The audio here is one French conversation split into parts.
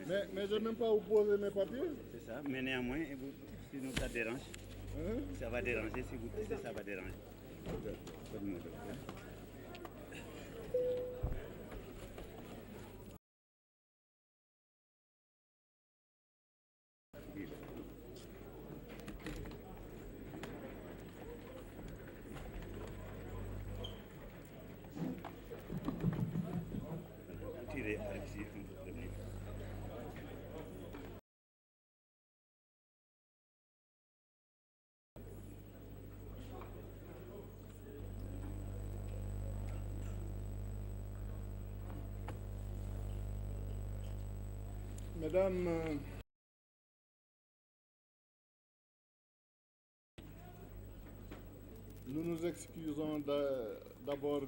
Mais je n'ai même pas vous poser mes papiers. C'est ça, mais néanmoins, sinon ça dérange. Hein? Ça va déranger, si vous poussez, ça va déranger. Tirez par ici, un peu prévenir. Mesdames, nous nous excusons d'abord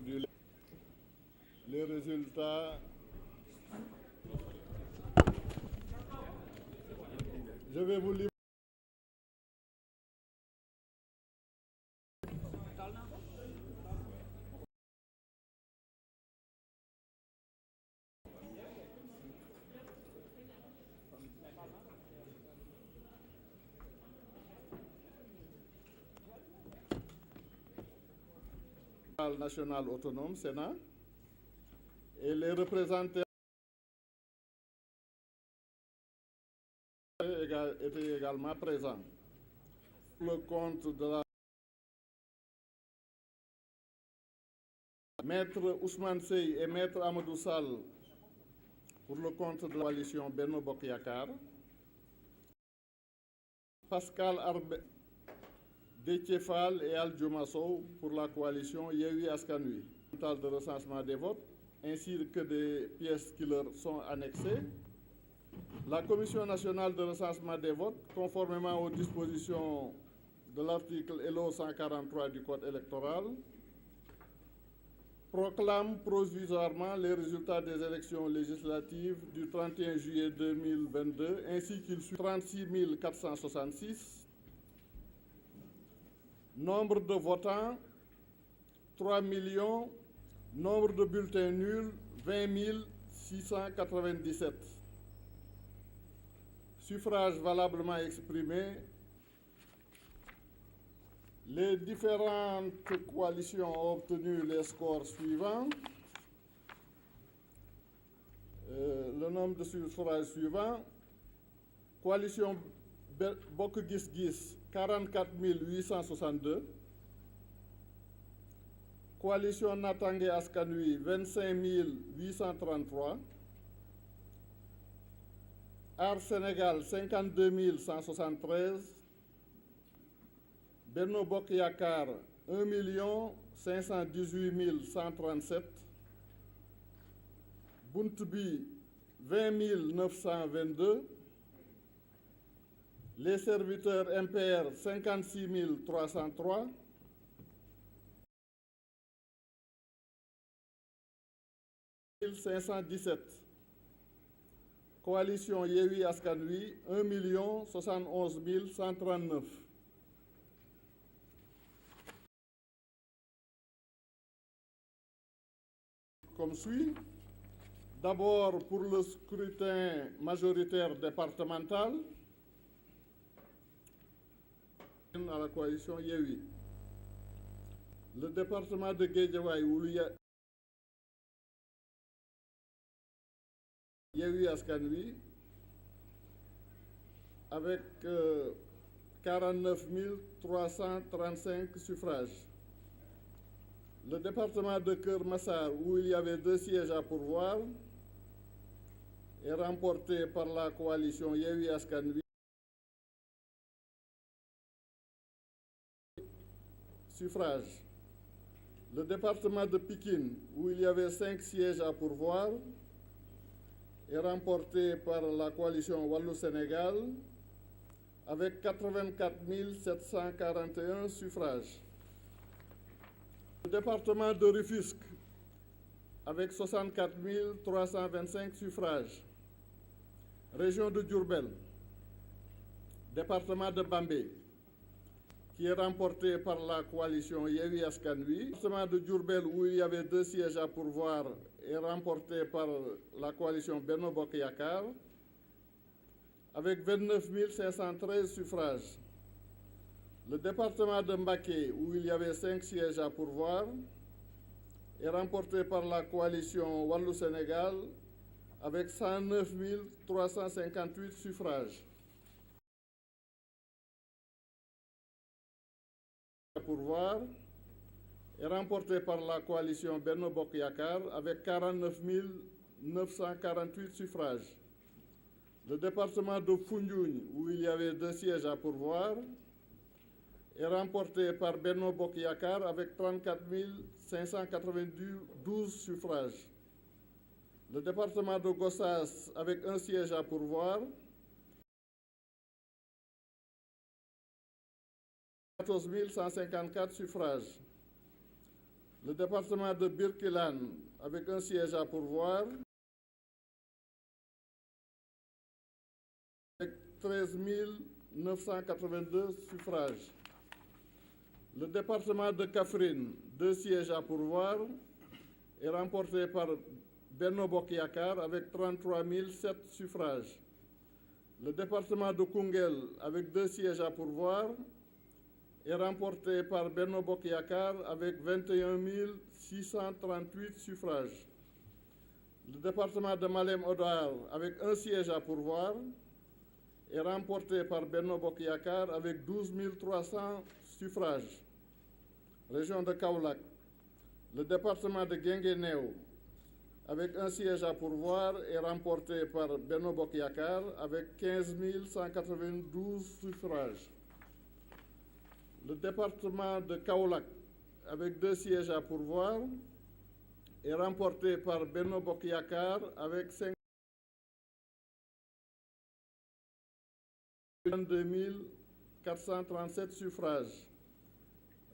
les résultats. Je vais vous livrer. National autonome, Sénat, et les représentants étaient également présents. Le compte de la Maître Ousmane Sey et Maître Amadou Sall pour le compte de la coalition Benno Bokk Yakaar, Pascal Arbe, Déthié Fall et Al Diouma Sow pour la coalition Yewwi Askan Wi. Total de recensement des votes ainsi que des pièces qui leur sont annexées. La Commission nationale de recensement des votes, conformément aux dispositions de l'article LO 143 du Code électoral, proclame provisoirement les résultats des élections législatives du 31 juillet 2022 ainsi qu'il suit 36 466. Nombre de votants, 3 millions. Nombre de bulletins nuls, 20 697. Suffrages valablement exprimés. Les différentes coalitions ont obtenu les scores suivants. Le nombre de suffrages suivants. Coalition Bokk Gis Gis, 44 862. Coalition Natangué Askan Wi, 25 833. Aar Sénégal, 52 173. Benno Bokk Yakaar, 1 518 137. Bunt Bi, 20 922. Les serviteurs MPR, 56 303. – 517. Coalition Yewwi Askan Wi, 1 071 139. Comme suit. D'abord pour le scrutin majoritaire départemental à la coalition Yewwi. Le département de Guédiawaye où il y a Yewwi Askan Wi avec 49 335 suffrages. Le département de Keur Massar où il y avait 2 sièges à pourvoir est remporté par la coalition Yewwi Askan Wi. Suffrages. Le département de Pikine où il y avait 5 sièges à pourvoir est remporté par la coalition Wallu Sénégal avec 84 741 suffrages. Le département de Rufisque avec 64 325 suffrages. Région de Diourbel, département de Bambey, qui est remporté par la coalition Yewwi Askan Wi. Le département de Diourbel où il y avait 2 sièges à pourvoir est remporté par la coalition Benno Bokk Yakaar avec 29 513 suffrages. Le département de Mbacké, où il y avait 5 sièges à pourvoir, est remporté par la coalition Wallou-Sénégal avec 109 358 suffrages. À pourvoir est remporté par la coalition Benno Bokk Yakaar avec 49 948 suffrages. Le département de Foundiougne, où il y avait 2 sièges à pourvoir, est remporté par Benno Bokk Yakaar avec 34 592 suffrages. Le département de Gossas, avec 1 siège à pourvoir, 14 154 suffrages. Le département de Birkelane, avec 1 siège à pourvoir, avec 13 982 suffrages. Le département de Kaffrine, 2 sièges à pourvoir, est remporté par Benno Bokk Yakaar avec 33 007 suffrages. Le département de Koungheul, avec 2 sièges à pourvoir, est remporté par Benno Bokk Yakaar avec 21 638 suffrages. Le département de Malem Hodar, avec 1 siège à pourvoir, est remporté par Benno Bokk Yakaar avec 12 300 suffrages. Région de Kaolack, le département de Guinguinéo, avec 1 siège à pourvoir, est remporté par Benno Bokk Yakaar avec 15 192 suffrages. Le département de Kaolack, avec 2 sièges à pourvoir, est remporté par Benno Bokk Yakaar avec 52 437 suffrages.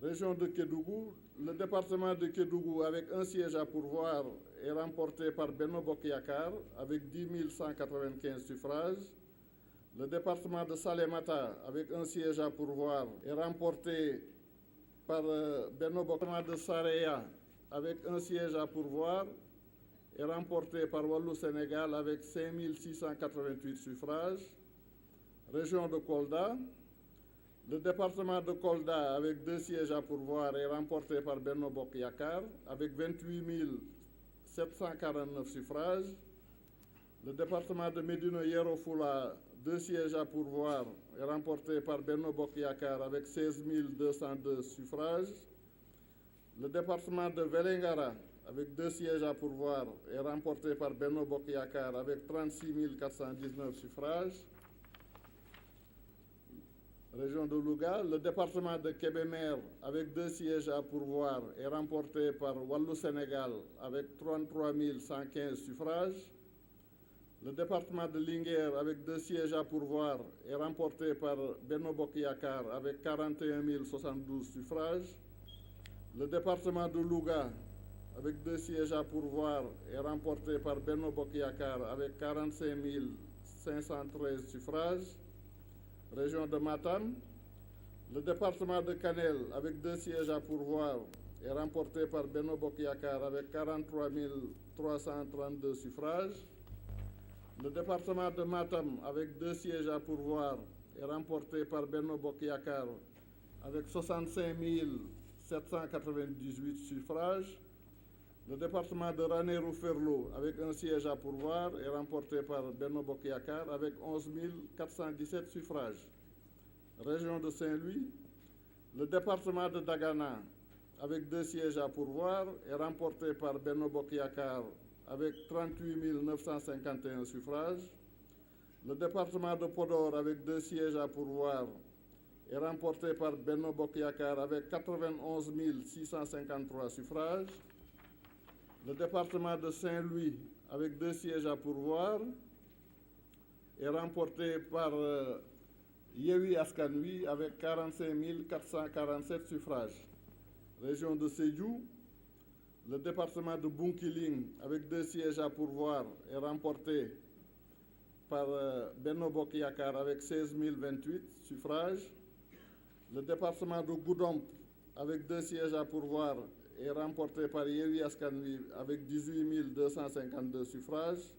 Région de Kédougou, le département de Kédougou, avec 1 siège à pourvoir, est remporté par Benno Bokk Yakaar avec 10 195 suffrages. Le département de Salémata, avec 1 siège à pourvoir, est remporté par Benno Bokk Yakaar. De Saraya, avec 1 siège à pourvoir, est remporté par Wallou-Sénégal avec 5 688 suffrages. Région de Kolda, le département de Kolda, avec 2 sièges à pourvoir, est remporté par Benno Bokk Yakaar avec 28 749 suffrages. Le département de Médina Yoro Foulah, 2 sièges à pourvoir, est remporté par Benno Bokk Yakaar avec 16 202 suffrages. Le département de Vélingara, avec 2 sièges à pourvoir, est remporté par Benno Bokk Yakaar avec 36 419 suffrages. Région de Louga, le département de Kébémer, avec 2 sièges à pourvoir, est remporté par Wallou-Sénégal avec 33 115 suffrages. Le département de Linguère, avec 2 sièges à pourvoir, est remporté par Benno Bokk Yakaar avec 41 072 suffrages. Le département de Louga, avec 2 sièges à pourvoir, est remporté par Benno Bokk Yakaar avec 45 513 suffrages. Région de Matam, le département de Kanel, avec 2 sièges à pourvoir, est remporté par Benno Bokk Yakaar avec 43 332 suffrages. Le département de Matam, avec 2 sièges à pourvoir, est remporté par Benno Bokk Yakaar avec 65 798 suffrages. Le département de Ranérou-Ferlo, avec 1 siège à pourvoir, est remporté par Benno Bokk Yakaar avec 11 417 suffrages. Région de Saint-Louis, le département de Dagana, avec 2 sièges à pourvoir, est remporté par Benno Bokk Yakaar avec 38 951 suffrages. Le département de Podor, avec 2 sièges à pourvoir, est remporté par Benno Bokk Yakaar avec 91 653 suffrages. Le département de Saint-Louis, avec 2 sièges à pourvoir, est remporté par Yewwi Askan Wi avec 45 447 suffrages. Région de Sédhiou, le département de Bounkiling, avec 2 sièges à pourvoir, est remporté par Benno Bokk Yakaar avec 16 028 suffrages. Le département de Goudomp, avec 2 sièges à pourvoir, est remporté par Yewwi Askan Wi avec 18 252 suffrages.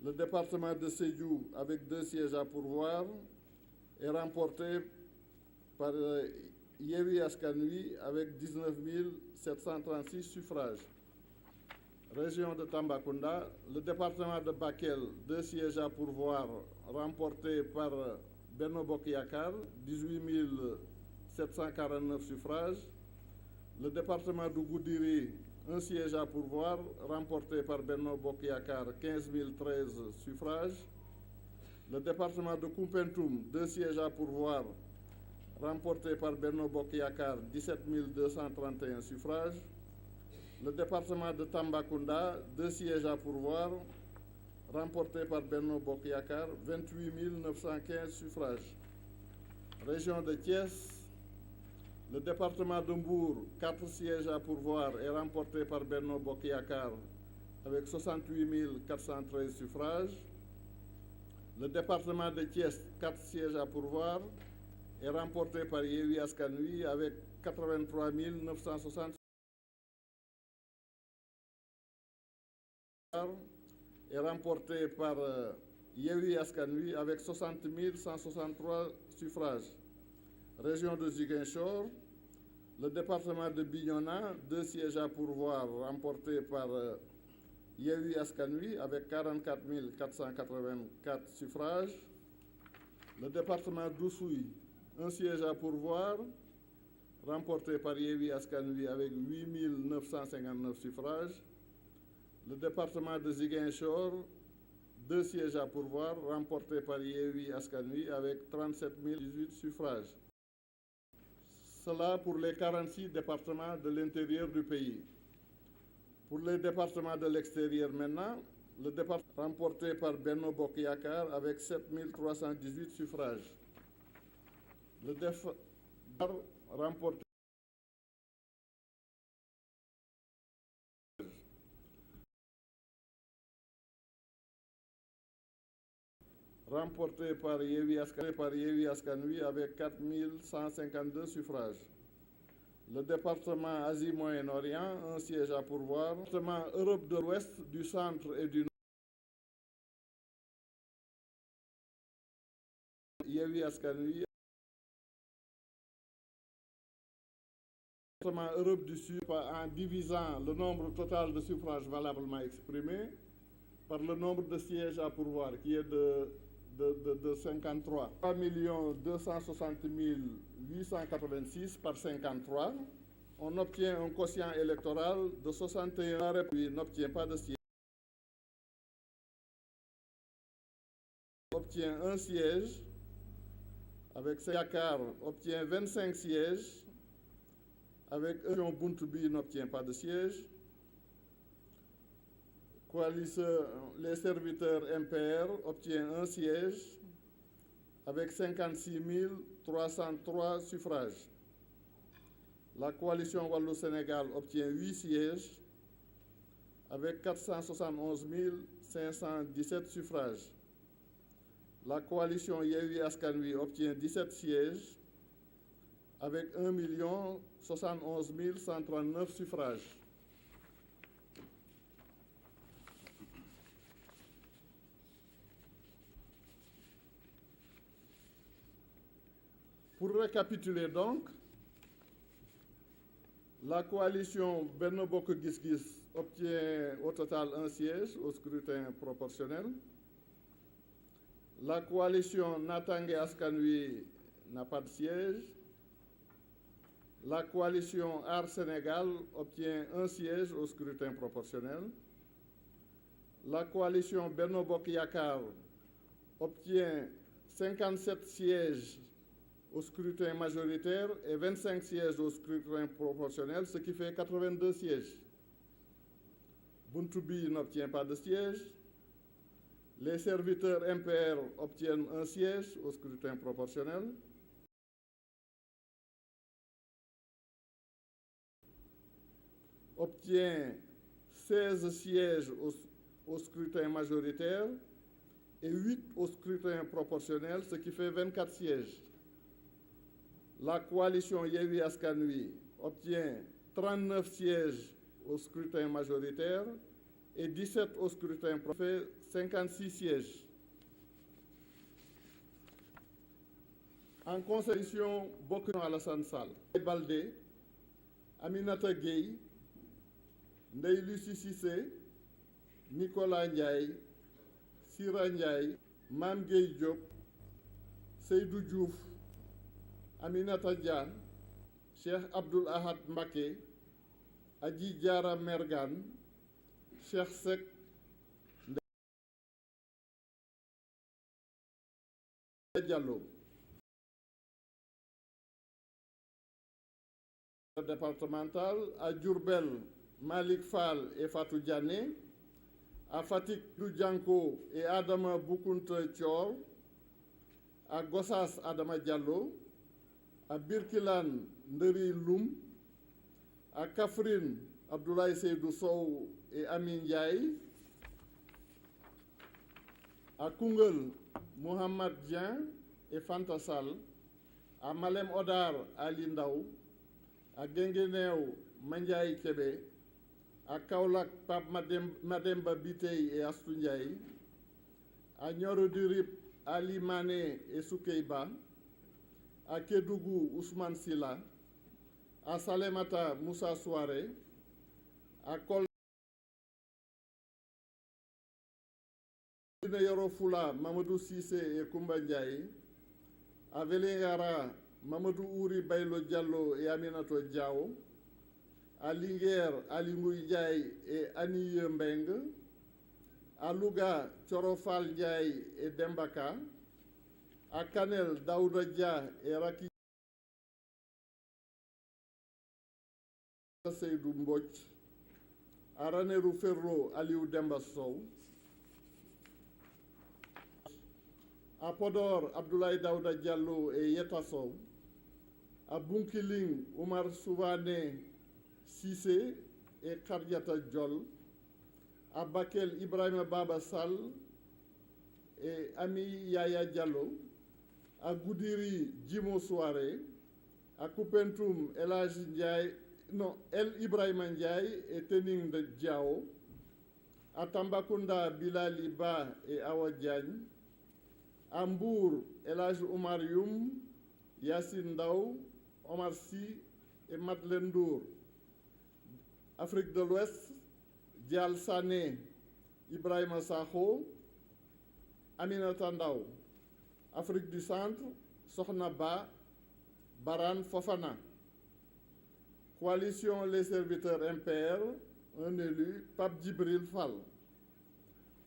Le département de Sédhiou, avec 2 sièges à pourvoir, est remporté par Yewwi Askan Wi avec 19 736 suffrages. Région de Tambacounda, le département de Bakel, 2 sièges à pourvoir, remportés par Benno Bokk Yakaar, 18 749 suffrages. Le département de Goudiri, 1 siège à pourvoir, remporté par Benno Bokk Yakaar, 15 013 suffrages. Le département de Koumpentoum, 2 sièges à pourvoir, remporté par Benno Bokk Yakaar, 17 231 suffrages. Le département de Tambacounda, 2 sièges à pourvoir, remporté par Benno Bokk Yakaar, 28 915 suffrages. Région de Thiès, le département de Mbour, 4 sièges à pourvoir est remporté par Benno Bokk Yakaar avec 68 413 suffrages. Le département de Thiès, 4 sièges à pourvoir, est remporté par Yewwi Askan Wi avec 83 960 est remporté par Yewwi Askan Wi avec 60 163 suffrages. Région de Ziguinchor, le département de Bignona, 2 sièges à pourvoir remportés par Yewwi Askan Wi avec 44 484 suffrages. Le département d'Oussouye, 1 siège à pourvoir remporté par Yewwi Askan Wi avec 8 959 suffrages. Le département de Ziguinchor, 2 sièges à pourvoir remportés par Yewwi Askan Wi avec 37 018 suffrages. Cela pour les 46 départements de l'intérieur du pays. Pour les départements de l'extérieur maintenant, le département remporté par Benno Bokk Yakaar avec 7 318 suffrages. Le département remporté par Yewwi Askan Wi avec 4 152 suffrages. Le département Asie-Moyen-Orient, 1 siège à pourvoir. Le département Europe de l'Ouest, du Centre et du Nord, Yewwi Askan Wi. Le département Europe du Sud, en divisant le nombre total de suffrages valablement exprimés par le nombre de sièges à pourvoir, qui est de 53. 3 260 886 par 53. On obtient un quotient électoral de 61. Puis n'obtient pas de siège. On obtient 1 siège. Avec Yakaar, obtient 25 sièges. Avec Buntubi, n'obtient pas de siège. Les serviteurs MPR obtient 1 siège avec 56 303 suffrages. La coalition Wallou-Sénégal obtient 8 sièges avec 471 517 suffrages. La coalition Yewwi Askan Wi obtient 17 sièges avec 1 071 139 suffrages. Pour récapituler donc, la coalition Benno Bokk Gis Gis obtient au total 1 siège au scrutin proportionnel. La coalition Natangué Askan Wi n'a pas de siège. La coalition Aar Sénégal obtient 1 siège au scrutin proportionnel. La coalition Benno Bokk Yakaar obtient 57 sièges au scrutin majoritaire et 25 sièges au scrutin proportionnel, ce qui fait 82 sièges. Buntubi n'obtient pas de siège. Les serviteurs MPR obtiennent 1 siège au scrutin proportionnel. Obtient 16 sièges au scrutin majoritaire et 8 au scrutin proportionnel, ce qui fait 24 sièges. La coalition Yewwi Askan Wi obtient 39 sièges au scrutin majoritaire et 17 au scrutin fait 56 sièges. En constitution, bokk na Alassane Sall, Baldé, Aminata Gueye, Ndeye Lucie Cissé, Nicolas Ndiaye, Sira Ndiaye, Mame Gueye Diop, Seydou Diouf, Aminata Diane, Cheikh Abdoul Ahad Mbacké, Adji Diara Mergane, Cheikh Seck, Ndeye Diallo. Départemental à Diourbel, Malik Fall et Fatou Diané, à Fatick Doudianko et Adama Boukounta Thior, à Gossas Adama Diallo, à Birkilane Nderi Loum, à Kaffrine Abdoulaye Seydou Sow et Amin Ndiaye, à Koungheul Mohamed Dieng et Fanta Sall, à Malem Odar Ali Ndaw, à Guinguinéo Mandiaye Kébé, à Kaolack Pape Mademba Bitey et Astou Ndiaye, à Nioro du Rip Ali Mané et Soukeyba, à Kédougou Ousmane Silla, à Salemata Moussa Souare, à Kolda Yoro Fula Mamadou Cissé et Koumba Ndiaye, à Vélingara Mamadou Ouri Baylo Diallo et Aminato Diao, à Linguère Ali Ngouille Ndiaye et Annie Mbeng, à Louga Thiorofal Ndiaye et Dembaka, à Kanel Daouda Dia et Raki Seydou Mbodj, à Ranérou Ferro Aliou Demba Sow, à Podor Abdoulaye Daouda Diallo et Yeta Sow, à Bunkiling Oumar Souvané Cissé et Kardiata Diol, à Bakel Ibrahima Baba Sall et Ami Yaya Diallo, à Goudiri Djimo Souare, à Koupentoum El Ibrahima Ndiaye et Tening de Diao, à Tambacounda Bilali Ba et Awa Diagne, à Mbour El Hadj Oumar Youm, Yassine Ndaw, Omar Sy et Madeleine Ndour. Afrique de l'Ouest, Dial Sané, Ibrahima Sakho, Aminata Ndaw. Afrique du Centre, Sokhna Ba, Baran Fofana. Coalition Les Serviteurs MPR, un élu, Pape Djibril Fall.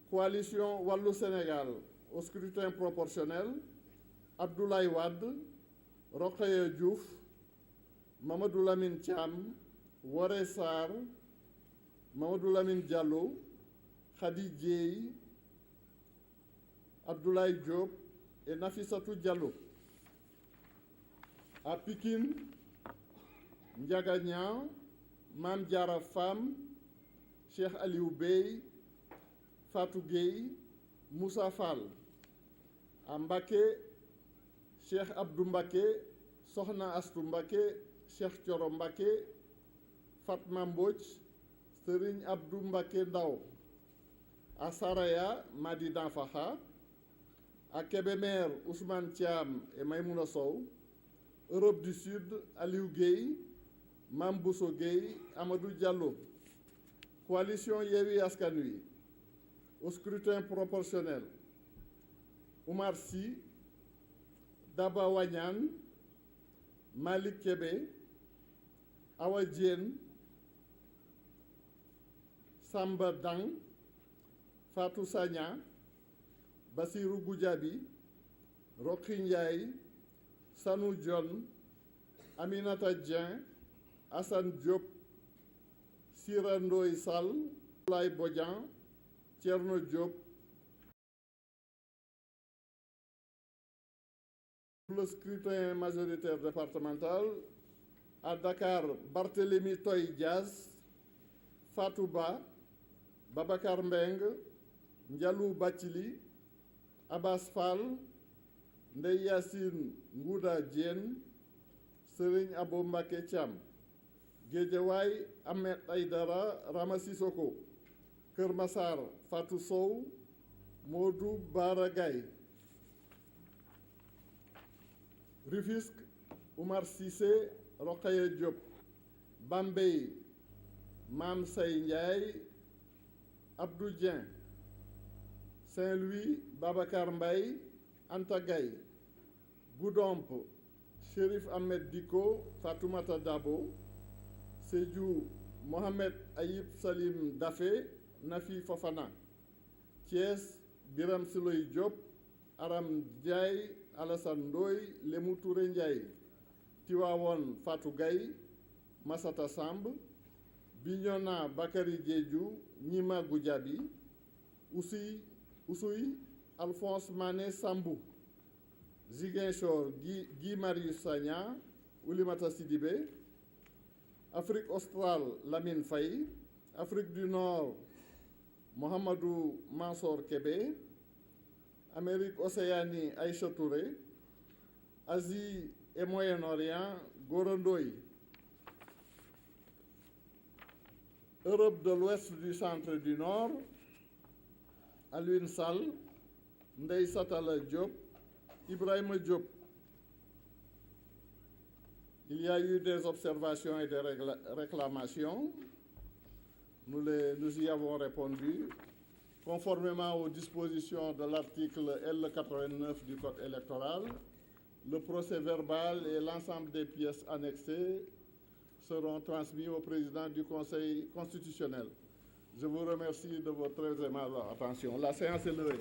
Coalition Wallou Sénégal, au scrutin proportionnel, Abdoulaye Wade, Rokhaya Diouf, Mamadou Lamine Thiam, Woré Sarr, Mamadou Lamine Diallo, Khady Dieye, Abdoulaye Diop et Nafissatou Diallo. À Pikine, Ndiaga Niang, Mame Diarra Fam, Cheikh Aliou Bey, Fatou Gueye, Moussa Fall. À Mbacké, Cheikh Abdou Mbacké, Sokhna Astou Mbacké, Cheikh Thioro Mbacké, Fatma Mbodj, Serigne Abdou Mbacké Ndaw. À Saraya, Madi Danfaha. À Kébémer, Ousmane Thiam et Maïmouna Sow. Europe du Sud, Aliou Gueye, Mame Bousso Gueye, Amadou Diallo. Coalition Yewwi Askan Wi. Au scrutin proportionnel, Oumar Sy, Daba Wagnan, Malik Kébé, Awa Diène, Samba Dang, Fatou Sagna, Bassirou Goudiaby, Rokhaya Ndiaye, Sanou Dione, Aminata Dieng, Assane Diop, Sira Ndoye Sall, Abdoulaye Bodian, Thierno Diop. Pour le scrutin majoritaire départemental, à Dakar, Barthélémy Toye Dias, Fatou Ba, Babacar Mbeng, Ndialou Bathily, Abbas Fall, Ndeye Yassine Ngouda Diène, Serigne Abo Mbacké Thiam. Guédiawaye, Ahmed Aïdara, Rama Sissoko. Keur Massar Fatou Sow Modou Bara Gaye. Rufisque Oumar Cissé Rokhaya Diop. Bambey Mam Say Ndiaye Abdou Dieng. Saint-Louis Babacar Mbaye Anta Gaye. Goudomp Chérif Ahmed Diko Fatoumata Dabo. Sédhiou Mohamed Ayib Salim Dafé Nafi Fofana. Thiès Biram Siloy Diop Aram Ndiaye Alassane Ndoye Lemou Touré Ndiaye. Tivaouane Fatou Gaye Massata Samb. Bignona Bakary Diédhiou Nima Goudiaby. Oussouye Alphonse Mané Sambou. Ziguinchor Guy Marius Sagna Oulimata Sidibé. Afrique australe Lamine Faye. Afrique du Nord Mohamedou Mansour Kébé. Amérique Océanie Aïcha Touré. Asie et Moyen-Orient Gora Ndoye. Europe de l'Ouest, du Centre et du Nord Alioune Sall, Ndeye Satala Diop, Ibrahima Diop. Il y a eu des observations et des réclamations. Nous y avons répondu. Conformément aux dispositions de l'article L89 du Code électoral, le procès-verbal et l'ensemble des pièces annexées seront transmis au président du Conseil constitutionnel. Je vous remercie de votre très aimable attention. La séance est levée.